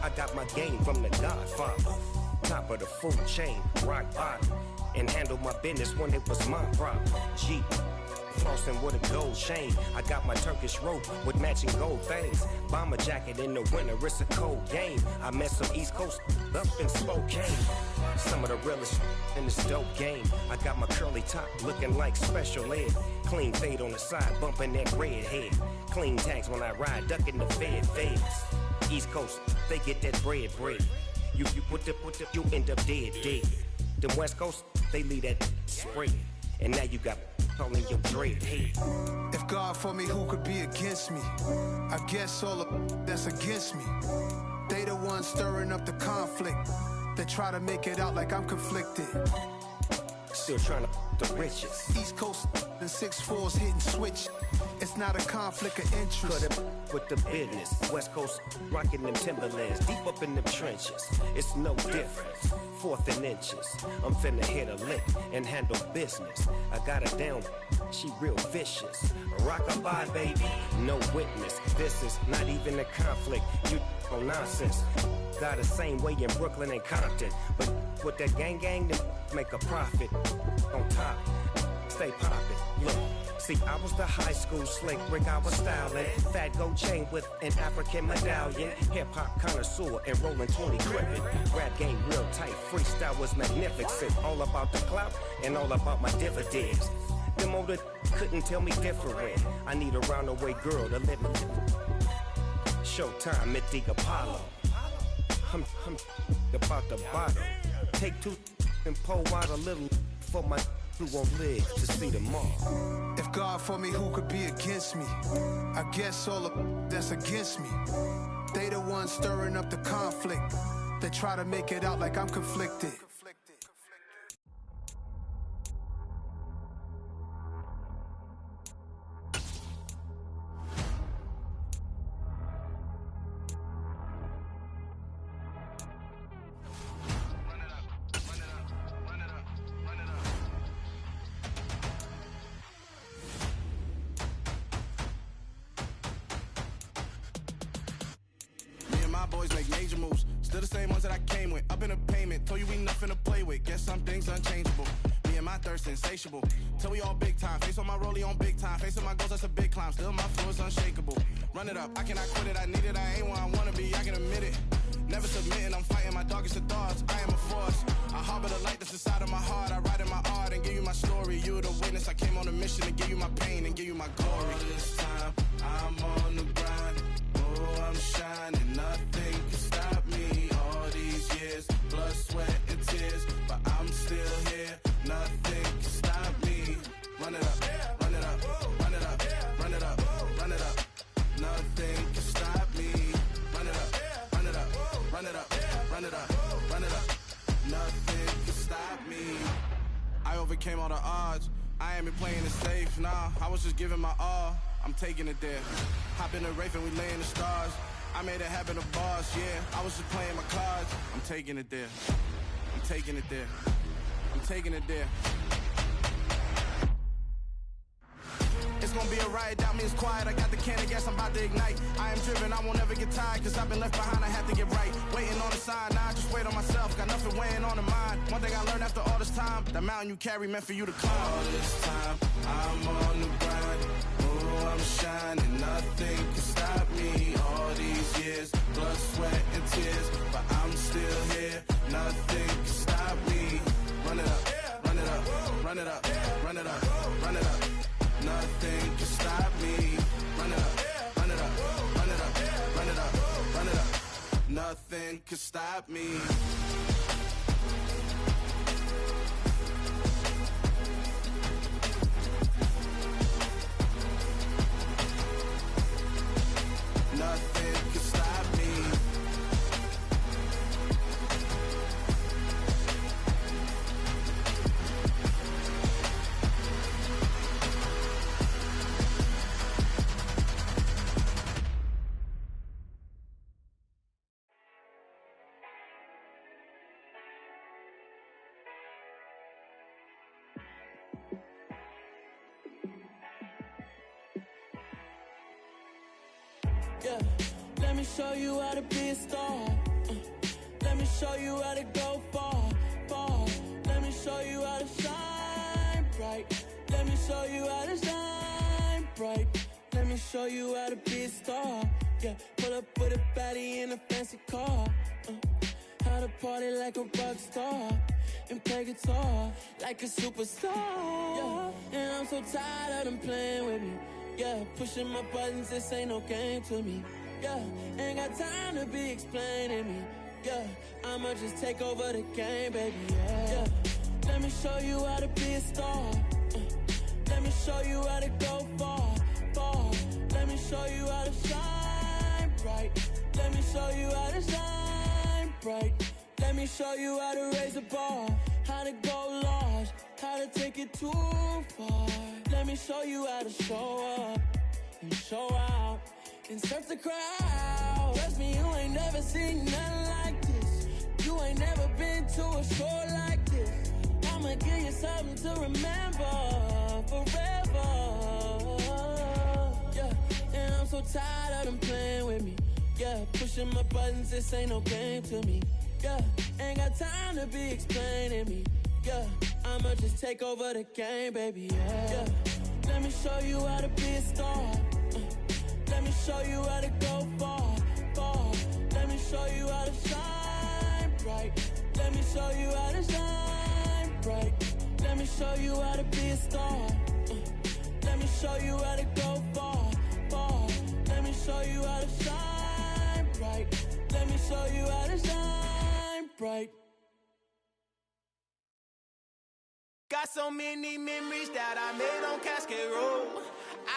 I got my game from the Godfather. Top of the food chain, rock bottom. And handle my business when it was my problem. G. Flossing with a gold chain. I got my Turkish rope with matching gold things. Bomber jacket in the winter, it's a cold game. I met some East Coast up in Spokane. Some of the realest in this dope game. I got my curly top looking like special ed. Clean fade on the side, bumping that red head. Clean tags when I ride, ducking the feds. East Coast, they get that bread. You put the, you end up dead. Them West Coast, they leave that spread. And now you got all in your dread head. If God for me, who could be against me? I guess all of that's against me. They the ones stirring up the conflict. They try to make it out like I'm conflicted. Still trying to the riches. East Coast and 6'4's hitting switch. It's not a conflict of interest. Cut it with the business. West Coast rocking them Timberlands, deep up in them trenches. It's no difference. 4th and inches. I'm finna hit a lick and handle business. I got her down, she real vicious. Rock-a-bye, baby, no witness. This is not even a conflict. You on nonsense. Got the same way in Brooklyn and Compton. But with that gang, then make a profit. On top, stay poppin'. Look. See, I was the high school slick Rick, I was styling. Fat gold chain with an African medallion. Hip-hop connoisseur and rolling 20 crippin'. Rap game real tight, freestyle was magnificent. All about the clout and all about my dividends. Them older couldn't tell me different. I need a roundaway girl to let me. Showtime at the Apollo. I'm about the bottle. Take 2 and pour out a little for my who won't live to see them all. If God for me, who could be against me? I guess all of that's against me. They the ones stirring up the conflict. They try to make it out like I'm conflicted. Insatiable. Till we all big time. Face on my rollie on big time. Facing my goals, that's a big climb. Still my flow is unshakable. Run it up, I cannot quit it. I need it, I ain't where I wanna be, I can admit it. Never submitting, I'm fighting my darkest of thoughts. I am a force. I harbor the light that's inside of my heart. I write in my art and give you my story. You the witness, I came on a mission to give you my pain and give you my glory. All this time, I'm on the grind. Oh, I'm shining, nothing can stop me. All these years, blood, sweat, and tears. But I'm still here, nothing can stop me. Run it up, run it up, run it up, run it up, run it up. Nothing can stop me. Run it up, run it up, run it up, run it up, run it up. overcame all the odds. I ain't been playing it safe, nah. I was just giving my all. I'm taking it there. Hop in the Wraith and we lay in the stars. I made it happen to boss, yeah. I was just playing my cards. I'm taking it there. I'm taking it there. I'm taking it there. It's gonna be a riot, doubt me it's quiet. I got the can of gas, I'm about to ignite. I am driven, I won't ever get tired, cause I've been left behind, I have to get right. Waiting on the sign, nah, I just wait on myself. Got nothing weighing on the mind. One thing I learned after all this time, the mountain you carry meant for you to climb. All this time, I'm on the grind. Oh, I'm shining, nothing can stop me. All these years, blood, sweat, and tears, but I'm still here. Nothing can stop me. Run it up, run it up, run it up, run it up, run it up. Nothing can stop me. Run it up, run it up, run it up, run it up, run it up. Nothing can stop me. Nothing can stop me. Yeah, let me show you how to be a star. Let me show you how to go far, far. Let me show you how to shine bright. Let me show you how to shine bright. Let me show you how to be a star. Yeah, pull up with a baddie in a fancy car. How to party like a rock star and play guitar like a superstar. Yeah, and I'm so tired of them playing with me. Yeah, pushing my buttons, this ain't no game to me. Yeah, ain't got time to be explaining me. Yeah, I'ma just take over the game, baby. Yeah, let me show you how to be a star. Let me show you how to go far, far. Let me show you how to shine bright. Let me show you how to shine bright. Let me show you how to raise the bar, how to go large, how to take it too far. Let me show you how to show up and show out and surf the crowd. Trust me, you ain't never seen nothing like this. You ain't never been to a show like this. I'ma give you something to remember forever. Yeah, and I'm so tired of them playing with me. Yeah, pushing my buttons, this ain't no game to me. Yeah, ain't got time to be explaining me. Yeah, I'ma just take over the game, baby. Yeah, let me show you how to be a star. Let me show you how to go far, far. Let me show you how to shine bright. Let me show you how to shine bright. Let me show you how to be a star. Let me show you how to go far, far. Let me show you how to shine bright. Let me show you how to shine bright. Got so many memories that I made on Cascade Road.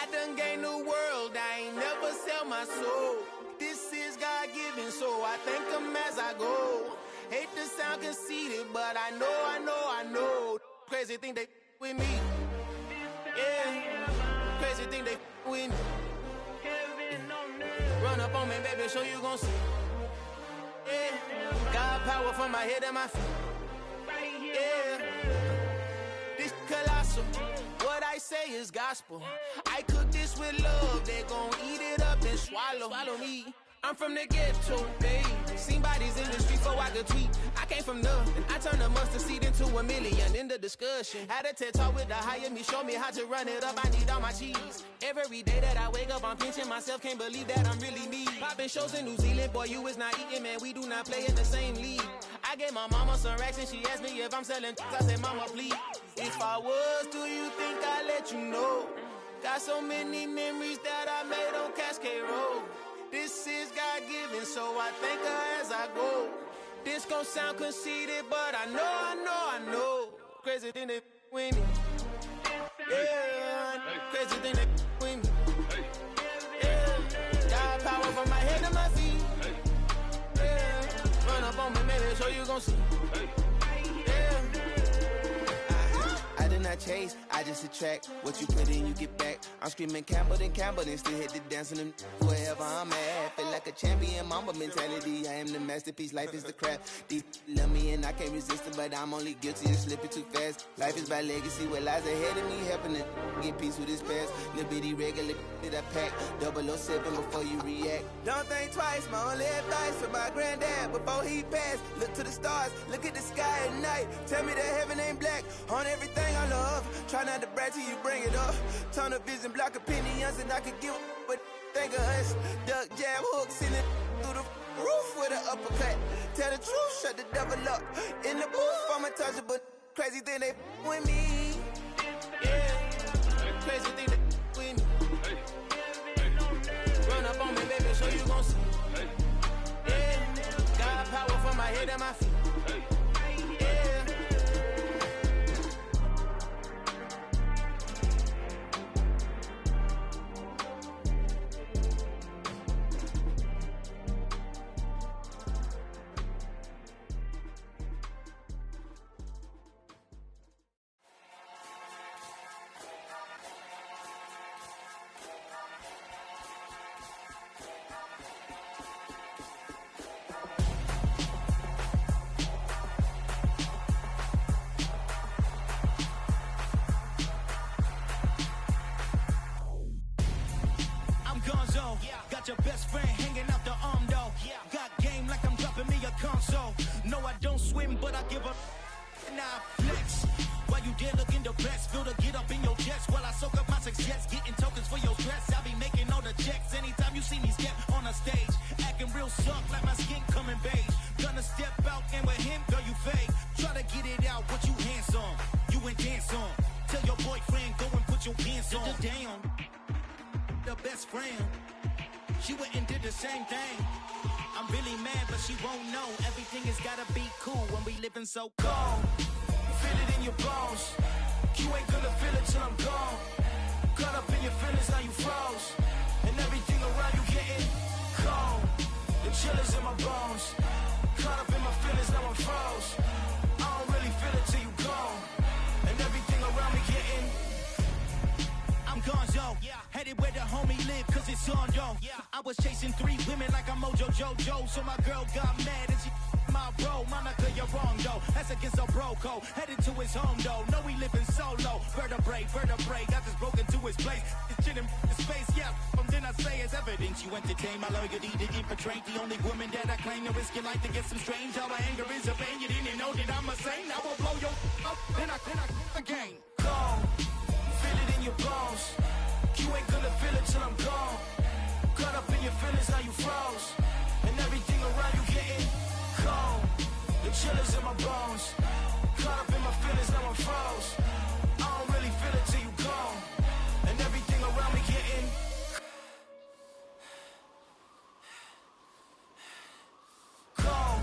I done gained the world, I ain't never sell my soul. This is God-given, so I thank him as I go. Hate to sound conceited, but I know. Crazy thing they with me. Yeah, crazy thing they with me. Run up on me, baby, so you gon' see. Yeah, got power from my head and my feet. Yeah. Colossal, what I say is gospel. I cook this with love, they gon' eat it up and swallow me. I'm from the ghetto, babe. Seen bodies in the streets so I could tweet. I came from nothing, I turned a mustard seed into a million. In the discussion, had a TED talk with the higher me, show me how to run it up. I need all my cheese. Every day that I wake up, I'm pinching myself, can't believe that I'm really me. Popping shows in New Zealand, boy, you is not eating, man. We do not play in the same league. I gave my mama some racks and she asked me if I'm selling. I said, mama, please. If I was, do you think I'd let you know? Got so many memories that I made on Cascade Road. This is God-given, so I thank her as I go. This gon' sound conceited, but I know. Crazy thing they with me. Yeah, crazy thing they with me. Yeah, got power from my head to my feet. Yeah, run up on me, maybe so you gon' see. Yeah. and I chase, I just attract. What you put in, you get back. I'm screaming Campbell, then still hit the dance and them wherever I'm at. Feel like a champion, mamba mentality. I am the masterpiece, life is the crap. Deep love me and I can't resist it, but I'm only guilty of slipping too fast. Life is by legacy, what lies ahead of me, helping it get peace with this past. Little bitty regular that I pack, 007 before you react. Don't think twice, my only advice for my granddad before he passed. Look to the stars, look at the sky at night. Tell me that heaven ain't black on everything I love. Try not to brag till you bring it up. Tunnel vision, block opinions, and I could give but think of us. Duck, jab, hooks in it through the roof with an uppercut. Tell the truth, shut the devil up. In the booth, I'm untouchable. Crazy thing they with me. Yeah, crazy thing they with me. Run up on me, baby, so you gon' see. Yeah, got power from my head and my feet. Got your best friend hanging out the arm though. Got game like I'm dropping me a console. No, I don't swim, but I give a now flex. While you there looking the best, feel the get up in your chest while I soak up my success, getting tokens for your stress. I be making all the checks anytime you see me step on a stage, acting real suck like my skin coming beige. Gonna step out and with him, girl, you fake. Try to get it out, what you handsome, you ain't dance on. Tell your boyfriend go and put your pants on. Down, the best friend. She went and did the same thing. I'm really mad, but she won't know. Everything has gotta be cool when we living so cold. Feel it in your bones. You ain't gonna feel it till I'm gone. Caught up in your feelings, now you froze. And everything around you getting cold. The chill is in my bones. Caught up in my feelings, now I'm froze. I don't really feel it till you gone. And everything around me getting I'm gonzo, headed where the homie live, cause it's on, yo. I was chasing 3 women like I'm Mojo Jojo, so my girl got mad and she my bro. Monica, you're wrong, though. That's against a bro code. Headed to his home, though. No, we living solo. Vertebrae, got this broken to his place. This shit in space, yeah. Then I say it's evidence you entertain my loyalty to infiltrate. The only woman that I claim to risk your life to get some strange. How my anger is a pain. You didn't know that I'm a saint. I will blow your up, then I again. Gone. Feel it in your bones. You ain't gonna feel it till I'm gone. Caught up in your feelings, now you froze. And everything around you getting cold. The chill is in my bones. Caught up in my feelings, now I'm froze. I don't really feel it till you gone. And everything around me getting cold.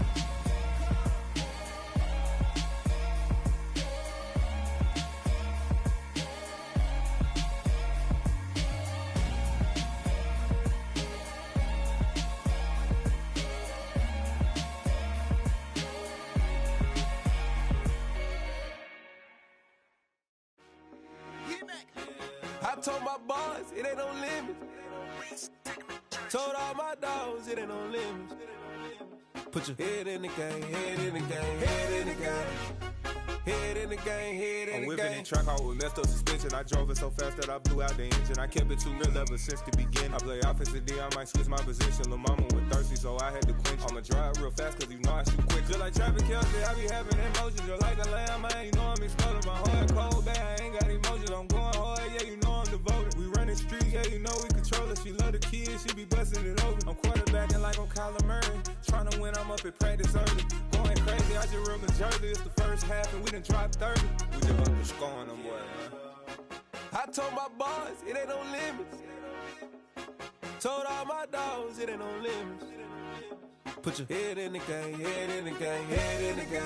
I told my boys, it ain't no limits. Told all my dogs, it ain't no limits. Put your head in the game, head in the game, head in the game. Head in the game, head in the game. I'm whipping in track out with messed up suspension. I drove it so fast that I blew out the engine. I kept it too real ever since the beginning. I play offensive D, I might switch my position. Lil' mama was thirsty, so I had to quench. I'ma drive real fast, cause you know I shoot quick. Just like Travis Kelce, I be having emotions. Just like the lamb, man, you know I'm exploding. My heart cold, bad, I ain't got emotions. I'm going hard, yeah, you know I'm devoted. We running streets, yeah, you know we control it. She love the kids, she be busting it over. I'm quarterbacking like I'm Kyler Murray. Trying to win, I'm up at practice early. Going crazy, I just real the jersey. It's the first half, and we done dropped 30. We just up to scoring them, boy, man. I told my boys, it ain't no limits. Told all my dogs, it ain't no limits. Put your head in the game, head in the game, head in the game.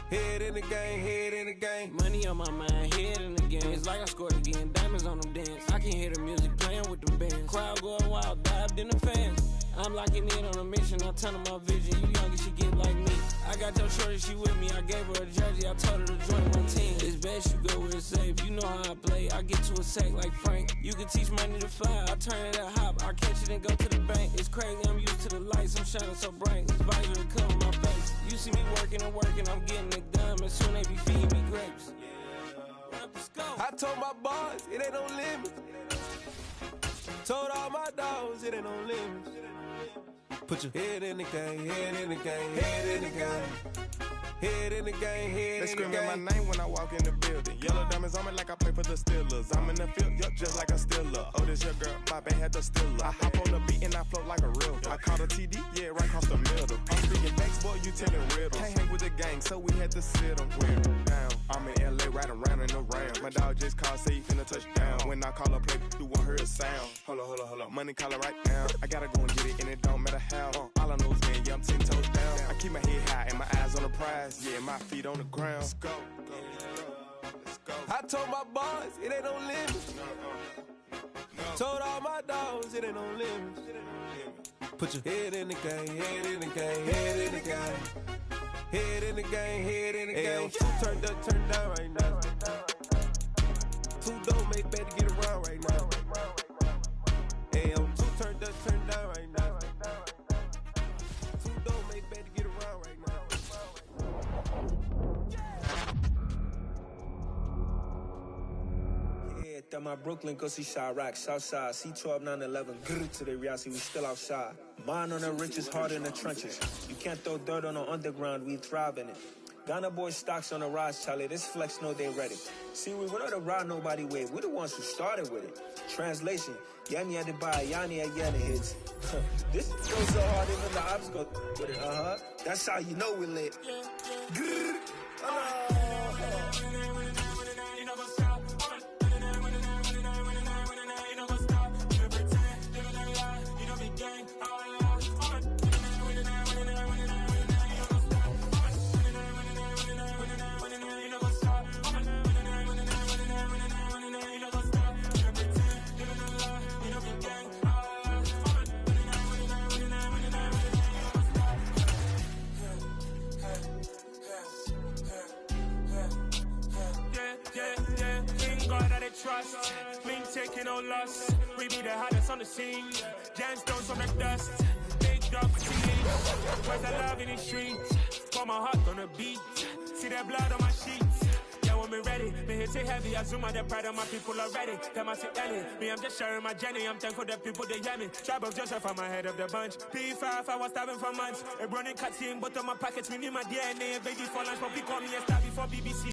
Head in the game, head in the game. Money on my mind, head in the game. It's like I scored again, diamonds on them dance. I can hear the music playing with them bands. Crowd going wild, dived in the fans. I'm locking in on a mission, I'm turning my vision. You young and she get like me. I got your shorty, she with me. I gave her a jersey, I told her to join my team. It's best you go where it's safe. You know how I play. I get to a sack like Frank. You can teach money to fly. I turn it at hop. I catch it and go to the bank. It's crazy, I'm used to the lights. I'm shining so bright. This visor will cover my face. You see me working and working. I'm getting it done. And soon they be feeding me grapes. Let's go. I told my boys, it ain't no limits. Told all my dogs, it ain't no limits. Put your head in the game, head in the game, head in the game. Head in the game, head in the game. They screaming my name when I walk in the building. Yellow diamonds on me like I play for the Steelers. I'm in the field, yup, just like a Steeler. Oh, this your girl, my band had the Steeler. I hop on the beat and I float like a river. I caught a TD, yeah, right across the middle. I'm speaking next, boy, you telling riddles. Can't hang with the gang, so we had to sit them down. I'm in LA, riding around in the round. My dog just called, say he finna touch down. When I call a play, you won't hear a sound. Hold up, money calling right now. I gotta go and get it, and it don't matter how. All I know is, man, yeah, I'm 10 toes down. I keep my head high and my eyes on the prize. Yeah, my feet on the ground. Let's go. I told my boys, it ain't no limits. Told all my dogs, it ain't no limits. Put your head in the game, head in the game, head in the game. Head in the game, head in the game. Two turned up, turned down right now. Two don't make better get around right now. Hey, I'm two turned up, turned down right now. Two don't make better get around right now. Yeah, that my Brooklyn, go see Chirac, Southside, C12, 911, grrr to the reality, we still outside. Mine on the riches, hard in the trenches. You can't throw dirt on the underground, we thrive in it. Ghana boy stocks on the rise, Charlie, this flex know they ready. See, we were not to ride nobody with, we the ones who started with it. Translation, Yanni had to buy, Yanni had Yanni hits. This goes so hard, even the ops go with it, That's how you know we lit. Grrr. Trust, mean taking no loss. We be the hottest on the scene. Gemstones on the dust. Big dog fatigue. Where's the love in the streets? Pour my heart on the beat. See that blood on my sheets. Yeah, when we ready, me hit it heavy. I zoom out the pride of my people already. Them I see Ellie. Me, I'm just sharing my journey. I'm thankful that people they hear me. Tribe of Joseph, I'm ahead of the bunch. P5, I was starving for months. A running cut team, but on my pockets, we need my DNA. Baby for lunch, but we call me a star before BBC.